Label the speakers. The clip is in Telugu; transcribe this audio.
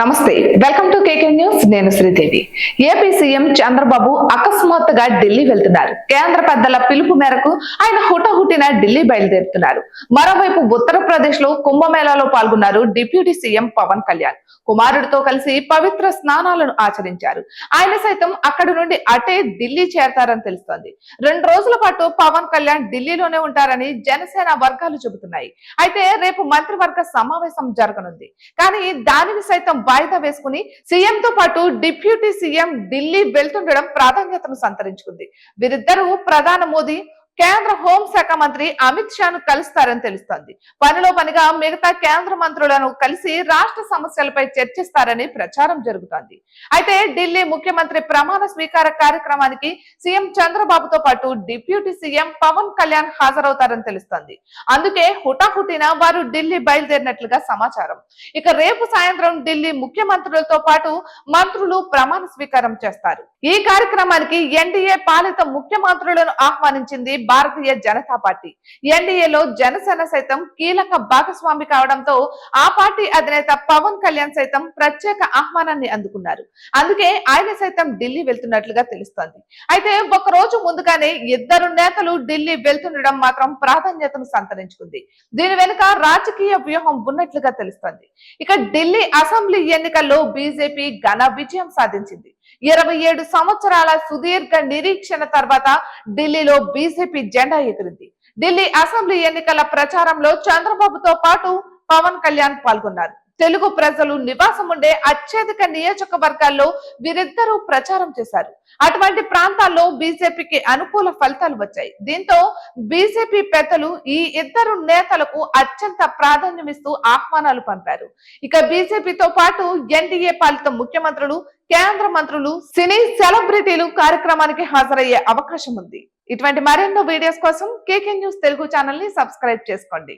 Speaker 1: నమస్తే, వెల్కమ్ టు కేకే న్యూస్. నేను శ్రీదేవి. ఏపీ సీఎం చంద్రబాబు అకస్మాత్తుగా ఢిల్లీ వెళ్తున్నారు. కేంద్ర పెద్దల పిలుపు మేరకు ఆయన హుటాహుటిన ఢిల్లీ బయలుదేరుతున్నారు. మరోవైపు ఉత్తరప్రదేశ్ లో కుంభమేళాలో పాల్గొన్నారు డిప్యూటీ సీఎం పవన్ కళ్యాణ్. కుమారుడితో కలిసి పవిత్ర స్నానాలను ఆచరించారు. ఆయన సైతం అక్కడి నుండి అటే ఢిల్లీ చేరతారని తెలుస్తోంది. 2 రోజుల పాటు పవన్ కళ్యాణ్ ఢిల్లీలోనే ఉంటారని జనసేన వర్గాలు చెబుతున్నాయి. అయితే రేపు మంత్రివర్గ సమావేశం జరగనుంది. కానీ దానిని సైతం వాయిదా వేసుకుని సీఎంతో పాటు డిప్యూటీ సీఎం ఢిల్లీ వెళ్తుండడం ప్రాధాన్యతను సంతరించుకుంది. వీరిద్దరూ ప్రధాని మోదీ, కేంద్ర హోంశాఖ మంత్రి అమిత్ షాను కలుస్తారని తెలుస్తోంది. పనిలో పనిగా మిగతా కేంద్ర మంత్రులను కలిసి రాష్ట్ర సమస్యలపై చర్చిస్తారని ప్రచారం జరుగుతోంది. అయితే ఢిల్లీ ముఖ్యమంత్రి ప్రమాణ స్వీకార కార్యక్రమానికి సీఎం చంద్రబాబుతో పాటు డిప్యూటీ సీఎం పవన్ కళ్యాణ్ హాజరవుతారని తెలుస్తోంది. అందుకే హుటాహుటిన వారు ఢిల్లీ బయలుదేరినట్లుగా సమాచారం. ఇక రేపు సాయంత్రం ఢిల్లీ ముఖ్యమంత్రులతో పాటు మంత్రులు ప్రమాణ స్వీకారం చేస్తారు. ఈ కార్యక్రమానికి ఎన్డీఏ పాలిత ముఖ్యమంత్రులను ఆహ్వానించింది భారతీయ జనతా పార్టీ. ఎన్డీఏలో జనసేన సైతం కీలక భాగస్వామి కావడంతో ఆ పార్టీ అధినేత పవన్ కళ్యాణ్ సైతం ప్రత్యేక ఆహ్వానాన్ని అందుకున్నారు. అందుకే ఆయన సైతం ఢిల్లీ వెళ్తున్నట్లుగా తెలుస్తోంది. అయితే ఒక రోజు ముందుగానే ఇద్దరు నేతలు ఢిల్లీ వెళ్తుండడం మాత్రం ప్రాధాన్యతను సంతరించుకుంది. దీని వెనుక రాజకీయ వ్యూహం ఉన్నట్లుగా తెలుస్తోంది. ఇక ఢిల్లీ అసెంబ్లీ ఎన్నికల్లో బీజేపీ ఘన విజయం సాధించింది. 27 సంవత్సరాల సుదీర్ఘ నిరీక్షణ తర్వాత ఢిల్లీలో బీజేపీ జెండా ఎగిరింది. ఢిల్లీ అసెంబ్లీ ఎన్నికల ప్రచారంలో చంద్రబాబుతో పాటు పవన్ కళ్యాణ్ పాల్గొన్నారు. తెలుగు ప్రజలు నివాసం ఉండే అత్యధిక నియోజకవర్గాల్లో వీరిద్దరూ ప్రచారం చేశారు. అటువంటి ప్రాంతాల్లో బీజేపీకి అనుకూల ఫలితాలు వచ్చాయి. దీంతో బీజేపీ పెద్దలు ఈ ఇద్దరు నేతలకు అత్యంత ప్రాధాన్యమిస్తూ ఆహ్వానాలు పంపారు. ఇక బీజేపీతో పాటు ఎన్డీఏ పాలిత ముఖ్యమంత్రులు, కేంద్ర మంత్రులు, సినీ సెలబ్రిటీలు కార్యక్రమానికి హాజరయ్యే అవకాశం ఉంది. ఇటువంటి మరెన్నో వీడియోస్ కోసం కేకే న్యూస్ తెలుగు ఛానల్ ని సబ్స్క్రైబ్ చేసుకోండి.